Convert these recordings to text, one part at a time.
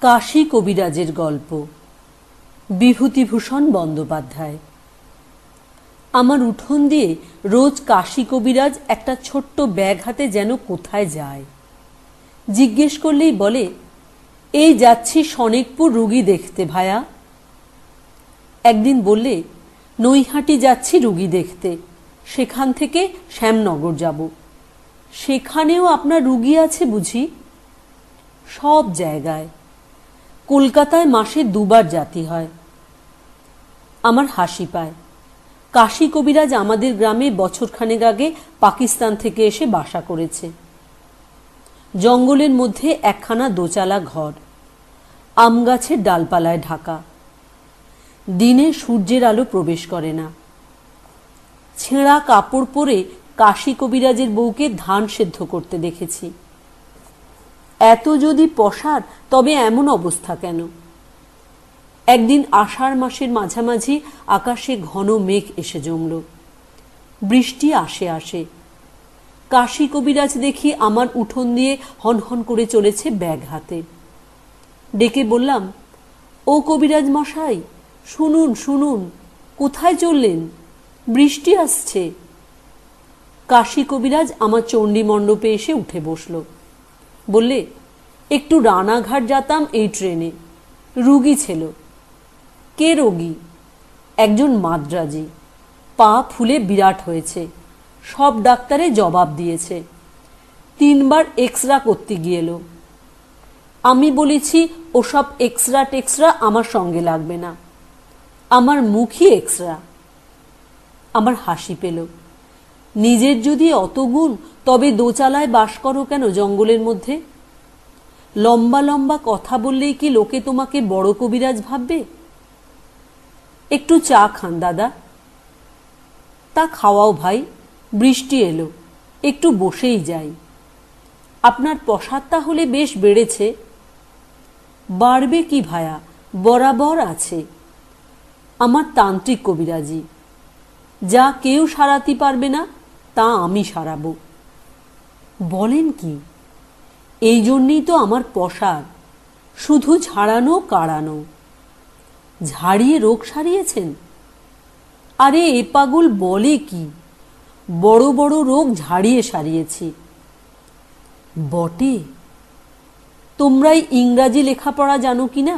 কাশী কবিরাজের গল্প। বিভূতিভূষণ বন্দ্যোপাধ্যায়। আমার উঠোন দিয়ে রোজ কাশী কবিরাজ একটা ছোট্ট ব্যাগ হাতে যেন কোথায় যায়। জিজ্ঞেস করলেই বলে, এই যাচ্ছি শনেকপুর রুগী দেখতে ভায়া। একদিন বললে, নৈহাটি যাচ্ছি রুগী দেখতে, সেখান থেকে শ্যামনগর যাব। সেখানেও আপনার রুগী আছে বুঝি? সব জায়গায়। কলকাতায় মাসে 2 বার জাতি হয়। আমার হাসি পায়। কাশী কবিরাজ আমাদের গ্রামে বছরখানেক আগে পাকিস্তান থেকে এসে বাসা করেছে। জঙ্গলের মধ্যে একখানা দোচালা ঘর, আম গাছের ডালপালায় ঢাকা। দিনে সূর্যের আলো প্রবেশ করে না। ছেঁড়া কাপড় পরে কাশী কবিরাজের বউকে ধান সেদ্ধ করতে দেখেছি। এত যদি পসার, তবে এমন অবস্থা কেন? একদিন আষাঢ় মাসের মাঝামাঝি আকাশে ঘন মেঘ এসে জমল। বৃষ্টি আসে আসে। কাশী কবিরাজ দেখি আমার উঠোন দিয়ে হনহন করে চলেছে ব্যাগ হাতে। ডেকে বললাম, ও কবিরাজ মশাই, শুনুন শুনুন, কোথায় চললেন? বৃষ্টি আসছে। কাশী কবিরাজ আমার চণ্ডী মণ্ডপে এসে উঠে বসল। বললে, একটু রানাঘাট যেতাম এই ট্রেনে, রুগী ছিল। কে রোগী? একজন মাদ্রাজি, পা ফুলে বিরাট হয়েছে। সব ডাক্তারে জবাব দিয়েছে। 3 বার এক্সরা করতে গিয়েল। আমি বলেছি, ওসব এক্সরা টেক্সরা আমার সঙ্গে লাগবে না, আমার মুখই এক্সরা। আমার হাসি পেল। নিজের যদি অত গুণ, তবে দোচালায় বাস করো কেন জঙ্গলের মধ্যে? লম্বা লম্বা কথা বললেই কি লোকে তোমাকে বড় কবিরাজ ভাববে? একটু চা খান দাদা। তা খাওয়াও ভাই, বৃষ্টি এলো, একটু বসেই যাই। আপনার পসার তাহলে বেশ বেড়েছে। বাড়বে কি ভায়া, বরাবর আছে। আমার তান্ত্রিক কবিরাজি, যা কেউ সারাতে পারবে না তা আমি সারাবো। বলেন কি? এই জন্যই তো আমার পসার, শুধু ঝাড়ানো কাড়ানো। ঝাড়িয়ে রোগ সারিয়েছেন? আরে এ পাগল বলে কি, বড় বড় রোগ ঝাড়িয়ে সারিয়েছি। বটে। তোমরাই ইংরাজি লেখাপড়া জানো কিনা,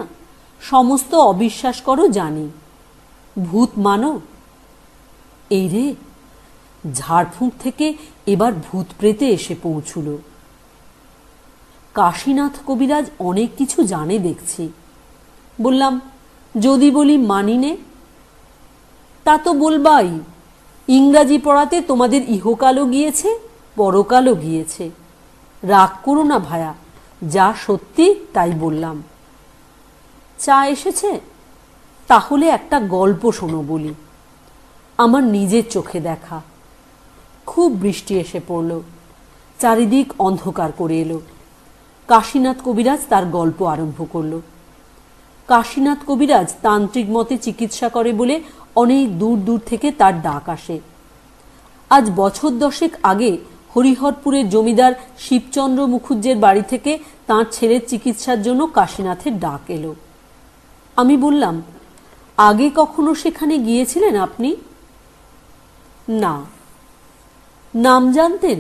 সমস্ত অবিশ্বাস করো জানি। ভূত মানো? এই রে, ঝাড়ফুঁক থেকে এবার ভূত প্রেতে এসে পৌঁছল। কাশীনাথ কবিরাজ অনেক কিছু জানে দেখছি। বললাম, যদি বলি মানি নে? তা তো বলবাই, ইংরাজি পড়াতে তোমাদের ইহকালও গিয়েছে, পরকালও গিয়েছে। রাগ করো না ভায়া, যা সত্যি তাই বললাম। চা এসেছে? তাহলে একটা গল্প শোনো বলি, আমার নিজের চোখে দেখা। খুব বৃষ্টি এসে পড়ল, চারিদিক অন্ধকার করে এলো। কাশীনাথ কবিরাজ তার গল্প আরম্ভ করল। কাশীনাথ কবিরাজ তান্ত্রিক মতে চিকিৎসা করে বলে অনেক দূর দূর থেকে তার ডাক আসে। আজ বছর 10 আগে হরিহরপুরের জমিদার শিবচন্দ্র মুখুজ্জের বাড়ি থেকে তাঁর ছেলের চিকিৎসার জন্য কাশীনাথের ডাক এলো। আমি বললাম, আগে কখনো সেখানে গিয়েছিলেন আপনি? না। নাম জানতেন?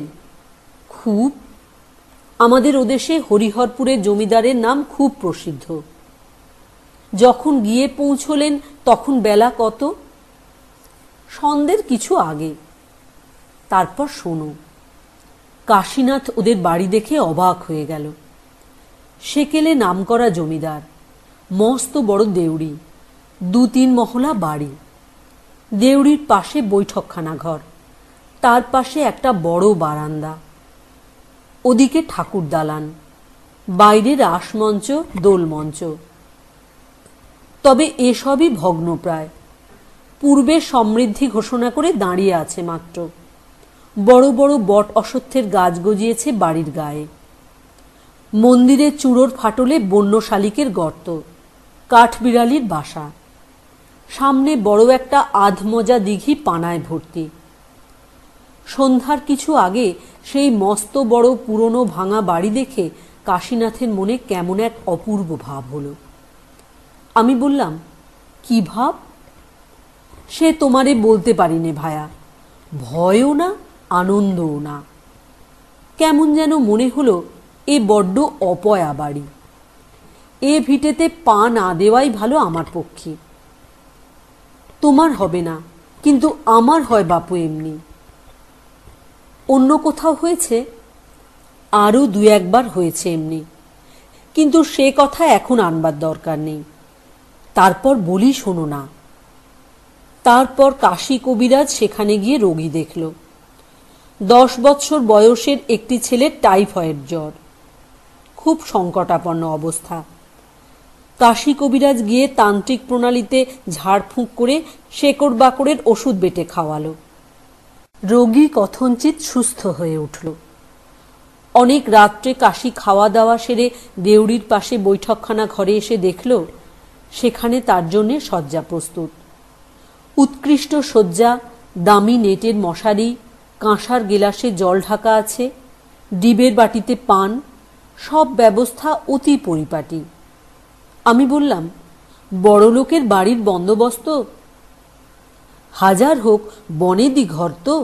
খুব। আমাদের ওদেশে হরিহরপুরের জমিদারের নাম খুব প্রসিদ্ধ। যখন গিয়ে পৌঁছলেন তখন বেলা কত? সন্ধ্যের কিছু আগে। তারপর শোনো। কাশীনাথ ওদের বাড়ি দেখে অবাক হয়ে গেল। সেকেলে নামকরা জমিদার, মস্ত বড় দেউড়ি, 2-3 মহলা বাড়ি। দেউড়ির পাশে বৈঠকখানা ঘর, তার পাশে একটা বড় বারান্দা, ওদিকে ঠাকুর দালান, বাইরে রাসমঞ্চ, দোলমঞ্চ। তবে এসবই ভগ্নপ্রায়, পূর্বে সমৃদ্ধি ঘোষণা করে দাঁড়িয়ে আছে মাত্র। বড় বড় বট অশ্বত্থের গাছ গজিয়েছে বাড়ির গায়ে। মন্দিরের চূড়োর ফাটলে বন্য শালিকের গর্ত, কাঠবিড়ালির বাসা। সামনে বড় একটা আধমজা দিঘি পানায় ভর্তি। সন্ধ্যার কিছু আগে সেই মস্ত বড় পুরনো ভাঙা বাড়ি দেখে কাশীনাথের মনে কেমন এক অপূর্ব ভাব হলো। আমি বললাম, কি ভাব? সে তোমারে বলতে পারিনে ভায়া, ভয়ও না আনন্দও না। কেমন যেন মনে হলো এ বড্ড অপয়া বাড়ি, এ ভিটেতে পা না দেওয়াই ভালো আমার পক্ষে। তোমার হবে না, কিন্তু আমার হয় বাপু এমনি। অন্য কোথাও হয়েছে? আরও দু একবার হয়েছে এমনি, কিন্তু সে কথা এখন আনবার দরকার নেই। তারপর বলি শোনো না। তারপর কাশী কবিরাজ সেখানে গিয়ে রোগী দেখল। 10 বছর বয়সের একটি ছেলের টাইফয়েড জ্বর, খুব সংকটাপন্ন অবস্থা। কাশী কবিরাজ গিয়ে তান্ত্রিক প্রণালীতে ঝাড়ফুঁক করে শেকড় বাকড়ের ওষুধ বেটে খাওয়ালো। রোগী কথঞ্চিত সুস্থ হয়ে উঠল। অনেক রাত্রে কাশী খাওয়া দাওয়া সেরে দেউড়ির পাশে বৈঠকখানা ঘরে এসে দেখল সেখানে তার জন্যে শয্যা প্রস্তুত। উৎকৃষ্ট শয্যা, দামি নেটের মশারি, কাঁসার গেলাসে জল ঢাকা আছে, ডিবের বাটিতে পান, সব ব্যবস্থা অতি পরিপাটি। আমি বললাম, বড়লোকের বাড়ির বন্দোবস্ত? হাজার হোক বনেদি ঘর তো,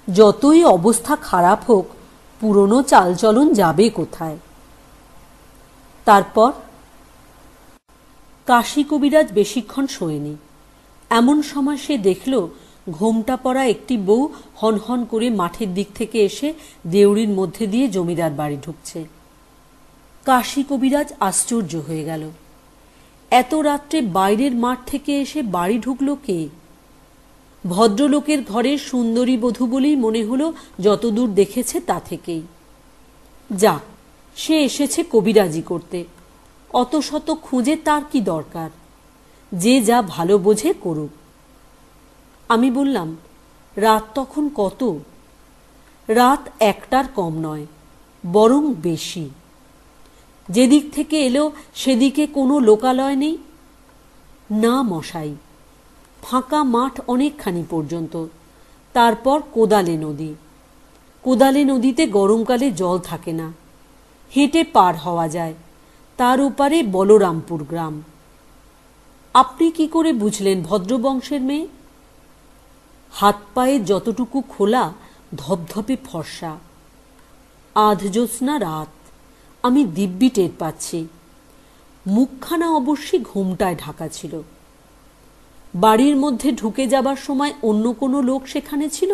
যতই অবস্থা খারাপ হোক পুরনো চালচলন যাবে কোথায়? তারপর কাশী কবিরাজ বেশিক্ষণ শোয়নি। এমন সময় সে দেখল ঘোমটা পরা একটি বউ হনহন করে মাঠের দিক থেকে এসে দেউড়ির মধ্যে দিয়ে জমিদার বাড়ি ঢুকছে। কাশী কবিরাজ আশ্চর্য হয়ে গেল। এত রাত্রে বাইরের মাঠ থেকে এসে বাড়ি ঢুকল কে? ভদ্রলোকের ঘরের সুন্দরী বধূ বলেই মনে হলো যতদূর দেখেছে তা থেকেই। যাক, সে এসেছে কবিরাজি করতে, অত শত খুঁজে তার কি দরকার? যে যা ভালো বোঝে করুক। আমি বললাম, রাত তখন কত? রাত 1টার কম নয়, বরং বেশি। যেদিক থেকে এলো সেদিকে কোনো লোকালয় নেই। না মশাই, ফাঁকা মাঠ অনেকখানি পর্যন্ত, তারপর কোদালে নদী। কোদালে নদীতে গরমকালে জল থাকে না, হেঁটে পার হওয়া যায়। তার ওপারে বলরামপুর গ্রাম। আপনি কি করে বুঝলেন ভদ্রবংশের মেয়ে? হাত পায়ে যতটুকু খোলা, ধপধপে ফর্সা। আধজ্যোৎস্না রাত, আমি দিব্যি টের পাচ্ছি। মুখখানা অবশ্যই ঘোমটায় ঢাকা ছিল। বাড়ির মধ্যে ঢুকে যাবার সময় অন্য কোনো লোক সেখানে ছিল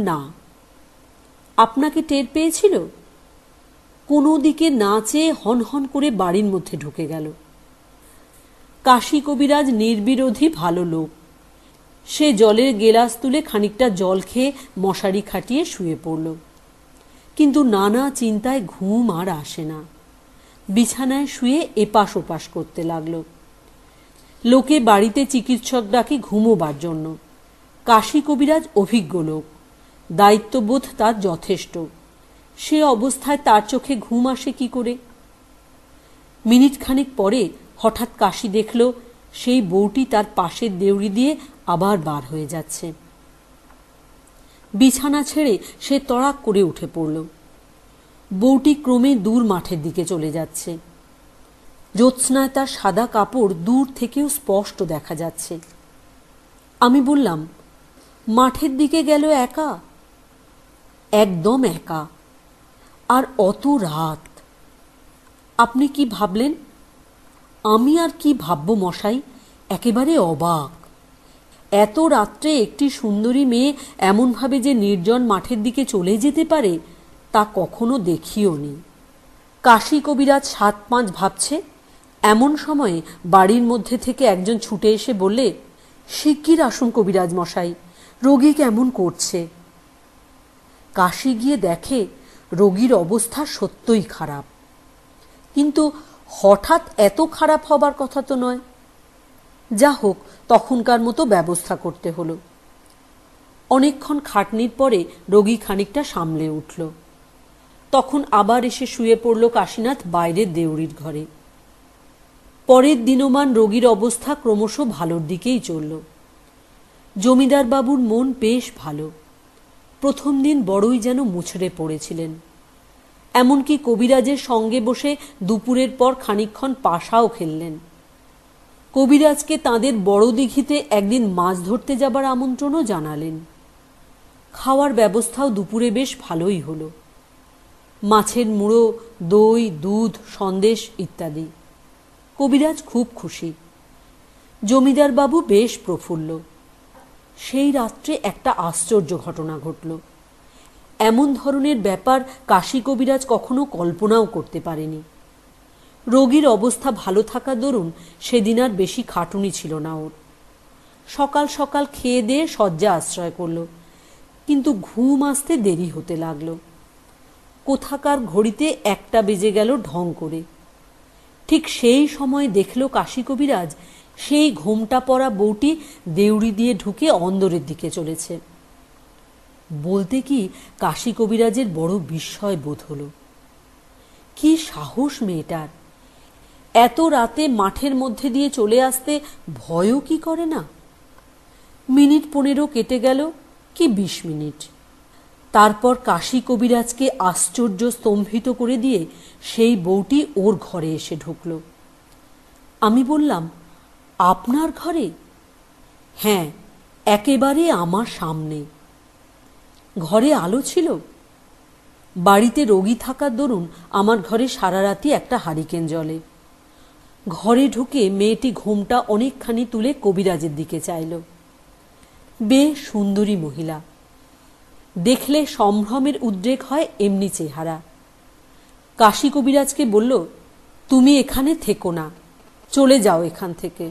না। আপনাকে টের পেয়েছিল? কোনো দিকে না চেয়ে হনহন করে বাড়ির মধ্যে ঢুকে গেল। কাশী কবিরাজ নির্বিরোধী ভালো লোক। সে জলের গেলাস তুলে খানিকটা জল খেয়ে মশারি খাটিয়ে শুয়ে পড়ল। কিন্তু নানা চিন্তায় ঘুম আর আসে না। বিছানায় শুয়ে এপাশ ওপাশ করতে লাগলো। লোকে বাড়িতে চিকিৎসক ডাকে ঘুমোবার জন্য। কাশী কবিরাজ অভিজ্ঞ লোক, দায়িত্ববোধ তার যথেষ্ট। সে অবস্থায় তার চোখে ঘুম আসে কি করে? মিনিট খানিক পরে হঠাৎ কাশী দেখল সেই বউটি তার পাশের দেউড়ি দিয়ে আবার বার হয়ে যাচ্ছে। বিছানা ছেড়ে সে তড়াক করে উঠে পড়ল। বউটি ক্রমে দূর মাঠের দিকে চলে যাচ্ছে। জ্যোৎস্নায় তার সাদা কাপড় দূর থেকেও স্পষ্ট দেখা যাচ্ছে। আমি বললাম, মাঠের দিকে গেল একা? একদম একা, আর অত রাত। আপনি কি ভাবলেন? আমি আর কি ভাবব মশাই, একেবারে অবাক। এত রাত্রে একটি সুন্দরী মেয়ে এমনভাবে যে নির্জন মাঠের দিকে চলে যেতে পারে তা কখনো দেখিও নি। কাশী কবিরাজ 7-5 ভাবছে, এমন সময়ে বাড়ির মধ্যে থেকে একজন ছুটে এসে বললে, শিগগির আসুন কবিরাজ মশাই, রোগী কেমন করছে। কাশী গিয়ে দেখে রোগীর অবস্থা সত্যই খারাপ, কিন্তু হঠাৎ এত খারাপ হবার কথা তো নয়। যা হোক, তখনকার মতো ব্যবস্থা করতে হলো। অনেকক্ষণ খাটনির পরে রোগী খানিকটা সামলে উঠল। তখন আবার এসে শুয়ে পড়ল কাশীনাথ বাইরের দেউড়ির ঘরে। পরের দিনমান রোগীর অবস্থা ক্রমশ ভালোর দিকেই চলল। জমিদার বাবুর মন বেশ ভালো। প্রথম দিন বড়ই যেন মুছড়ে পড়েছিলেন। এমনকি কবিরাজের সঙ্গে বসে দুপুরের পর খানিকক্ষণ পাশাও খেললেন। কবিরাজকে তাঁদের বড় দিঘিতে একদিন মাছ ধরতে যাবার আমন্ত্রণও জানালেন। খাওয়ার ব্যবস্থাও দুপুরে বেশ ভালোই হলো। মাছের মুড়ো, দই, দুধ, সন্দেশ ইত্যাদি। কবিরাজ খুব খুশি। জমিদার বাবু বেশ প্রফুল্ল। সেই রাত্রে একটা আশ্চর্য ঘটনা ঘটল। এমন ধরনের ব্যাপার কাশী কবিরাজ কখনো কল্পনাও করতে পারেনি। রোগীর অবস্থা ভালো থাকা দরুন সেদিন আর বেশি খাটুনি ছিল না ওর। সকাল সকাল খেয়ে দিয়ে শয্যা আশ্রয় করল, কিন্তু ঘুম আসতে দেরি হতে লাগল। কোথাকার ঘড়িতে 1টা বেজে গেল ঢং করে। ঠিক সেই সময় দেখল কাশী কবিরাজ সেই ঘোমটা পরা বউটি দেউড়ি দিয়ে ঢুকে অন্দরের দিকে চলেছে। বলতে কি কাশী কবিরাজের বড় বিস্ময় বোধ হলো। কি সাহস মেয়েটার! এত রাতে মাঠের মধ্যে দিয়ে চলে আসতে ভয়ও কি করে না? মিনিট 15 কেটে গেল, কি 20 মিনিট। তারপর কাশী কবিরাজকে আশ্চর্য স্তম্ভিত করে দিয়ে সেই বউটি ওর ঘরে এসে ঢুকল। আমি বললাম, আপনার ঘরে? হ্যাঁ, একেবারে আমার সামনে। ঘরে আলো ছিল? বাড়িতে রোগী থাকার দরুন আমার ঘরে সারা রাতি একটা হারিকেন জ্বলে। ঘরে ঢুকে মেয়েটি ঘোমটা অনেকখানি তুলে কবিরাজের দিকে চাইল। বেশ সুন্দরী মহিলা, দেখলে সম্ভ্রমের উদ্রেক হয় এমনি চেহারা। কাশী কবিরাজকে বলল, তুমি এখানে থেকো না, চলে যাও এখান থেকে।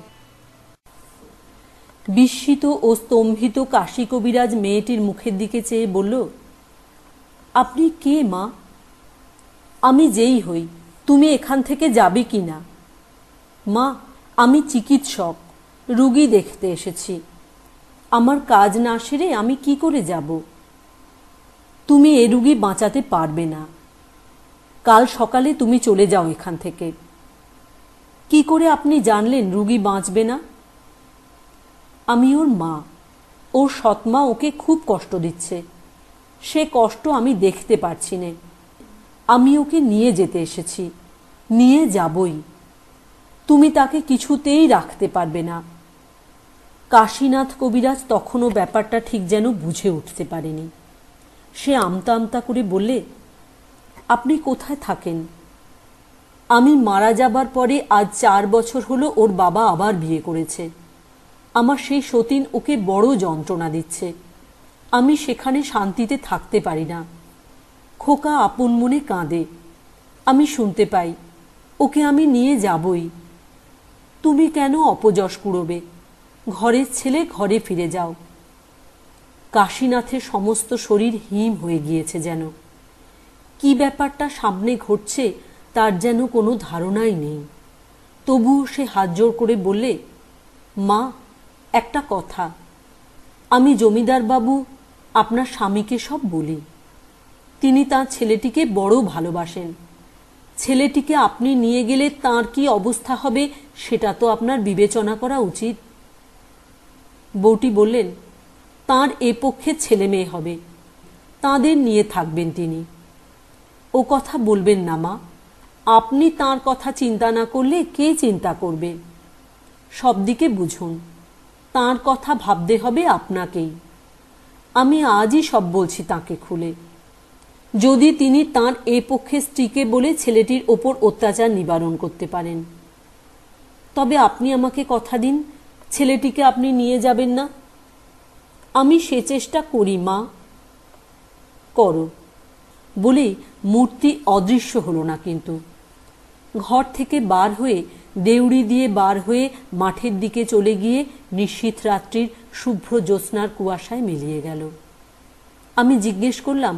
বিস্মিত ও স্তম্ভিত কাশী কবিরাজ মেয়েটির মুখের দিকে চেয়ে বলল, আপনি কে মা? আমি যেই হই, তুমি এখান থেকে যাবে কি না? মা, আমি চিকিৎসক, রুগী দেখতে এসেছি। আমার কাজ না সেরে আমি কি করে যাব? তুমি এ রুগী বাঁচাতে পারবে না। কাল সকালে তুমি চলে যাও এখান থেকে। কি করে আপনি জানলেন রুগী বাঁচবে না? আমি ওর মা। ওর সৎমা ওকে খুব কষ্ট দিচ্ছে। সে কষ্ট আমি দেখতে পারছি না। আমি ওকে নিয়ে যেতে এসেছি, নিয়ে যাবই। তুমি তাকে কিছুতেই রাখতে পারবে না। কাশীনাথ কবিরাজ তখনও ব্যাপারটা ঠিক যেন বুঝে উঠতে পারেনি। সে আমতা আমতা করে বললে, আপনি কোথায় থাকেন? আমি মারা যাবার পরে আজ 4 বছর হলো ওর বাবা আবার বিয়ে করেছে। আমার সেই সতীন ওকে বড় যন্ত্রণা দিচ্ছে। আমি সেখানে শান্তিতে থাকতে পারি না। খোকা আপন মনে কাঁদে। আমি শুনতে পাই। ওকে আমি নিয়ে যাবই। তুমি কেন অপযশ কুড়োবে? ঘরের ছেলে ঘরে ফিরে যাও। কাশীনাথের সমস্ত শরীর হিম হয়ে গিয়েছে যেন। কি ব্যাপারটা সামনে ঘটছে তার যেন কোনো ধারণাই নেই। তবুও সে হাত জোড় করে বললে, মা, একটা কথা। আমি জমিদার বাবু আপনার স্বামীকে সব বলি। তিনি তাঁর ছেলেটিকে বড় ভালোবাসেন। ছেলেটিকে আপনি নিয়ে গেলে তাঁর কি অবস্থা হবে সেটা তো আপনার বিবেচনা করা উচিত। বউটি বললেন, তাঁর এ পক্ষে ছেলে মেয়ে হবে, তাঁদের নিয়ে থাকবেন তিনি। ও কথা বলবেন না মা। আপনি তাঁর কথা চিন্তা না করলে কে চিন্তা করবে? সব দিকে বুঝুন, তাঁর কথা ভাবতে হবে আপনাকেই। আমি আজই সব বলছি তাঁকে খুলে। যদি তিনি তাঁর এ পক্ষে স্ত্রীকে বলে ছেলেটির ওপর অত্যাচার নিবারণ করতে পারেন, তবে আপনি আমাকে কথা দিন ছেলেটিকে আপনি নিয়ে যাবেন না। আমি সে চেষ্টা করি মা। করো বলেই মূর্তি অদৃশ্য হলো না। কিন্তু ঘর থেকে বার হয়ে দেউড়ি দিয়ে বার হয়ে মাঠের দিকে চলে গিয়ে নিশীথ রাত্রির শুভ্র জ্যোৎস্নার কুয়াশায় মিলিয়ে গেল। আমি জিজ্ঞেস করলাম,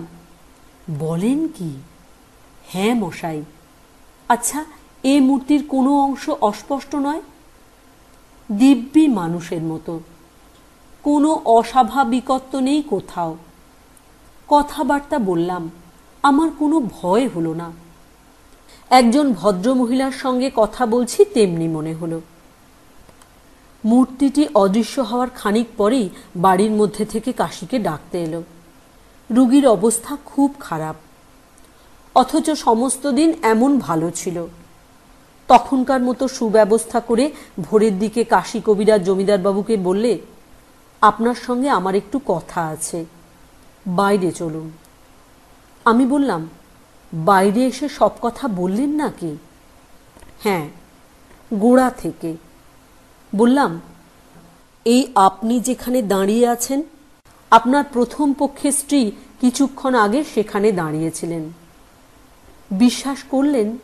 বলেন কি? হ্যাঁ মশাই। আচ্ছা, এ মূর্তির কোনো অংশ অস্পষ্ট নয়? দিব্যি মানুষের মতো। কোনো অস্বাভাবিকত্ব নেই কোথাও। কথাবার্তা বললাম, আমার কোনো ভয় হলো না। একজন ভদ্রমহিলার সঙ্গে কথা বলছি তেমনি মনে হলো। মূর্তিটি অদৃশ্য হওয়ার খানিক পরেই বাড়ির মধ্যে থেকে কাশীকে ডাকতে এলো। রুগীর অবস্থা খুব খারাপ। অথচ সমস্ত দিন এমন ভালো ছিল। তখনকার মতো সুব্যবস্থা করে ভোরের দিকে কাশী কবিরাজ জমিদারবাবুকে বললে, আপনার সঙ্গে আমার একটু কথা আছে, বাইরে চলুন। আমি বললাম, বাইরে এসে সব কথা বললেন নাকি? হ্যাঁ, গোড়া থেকে। বললাম, এই আপনি যেখানে দাঁড়িয়ে আছেন, আপনার প্রথম পক্ষের স্ত্রী কিছুক্ষণ আগে সেখানে দাঁড়িয়েছিলেন। বিশ্বাস করলেন?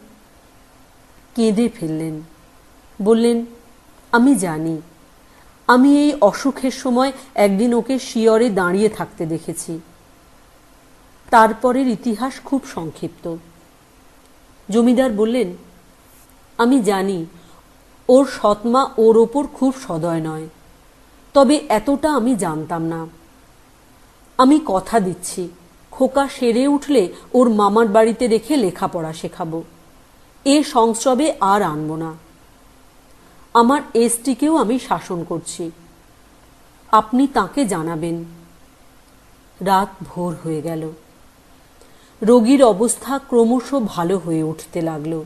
কেঁদে ফেললেন। বললেন, আমি জানি। আমি এই অসুখের সময় একদিন ওকে শিয়রে দাঁড়িয়ে থাকতে দেখেছি। তারপরের ইতিহাস খুব সংক্ষিপ্ত। জমিদার বললেন, আমি জানি ওর সৎমা ওর ওপর খুব সদয় নয়, তবে এতটা আমি জানতাম না। আমি কথা দিচ্ছি, খোকা সেরে উঠলে ওর মামার বাড়িতে রেখে লেখাপড়া শেখাবো। এ সংস্রবে আর আনব না। আমার এসটিকেও আমি শাসন করছি। আপনি তাকে জানাবেন। রাত ভোর হয়ে গেল। রোগীর অবস্থা ক্রমশ ভালো হয়ে উঠতে লাগল।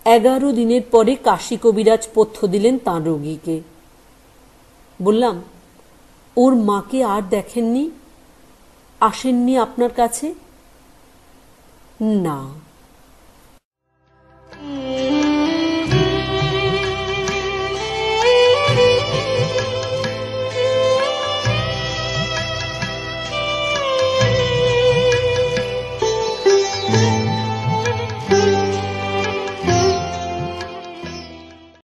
11 দিনের পরে কাশী কবিরাজ পথ্য দিলেন তাঁর রোগীকে। বললাম, ওর মাকে আর দেখেননি? আসেননি আপনার কাছে? না।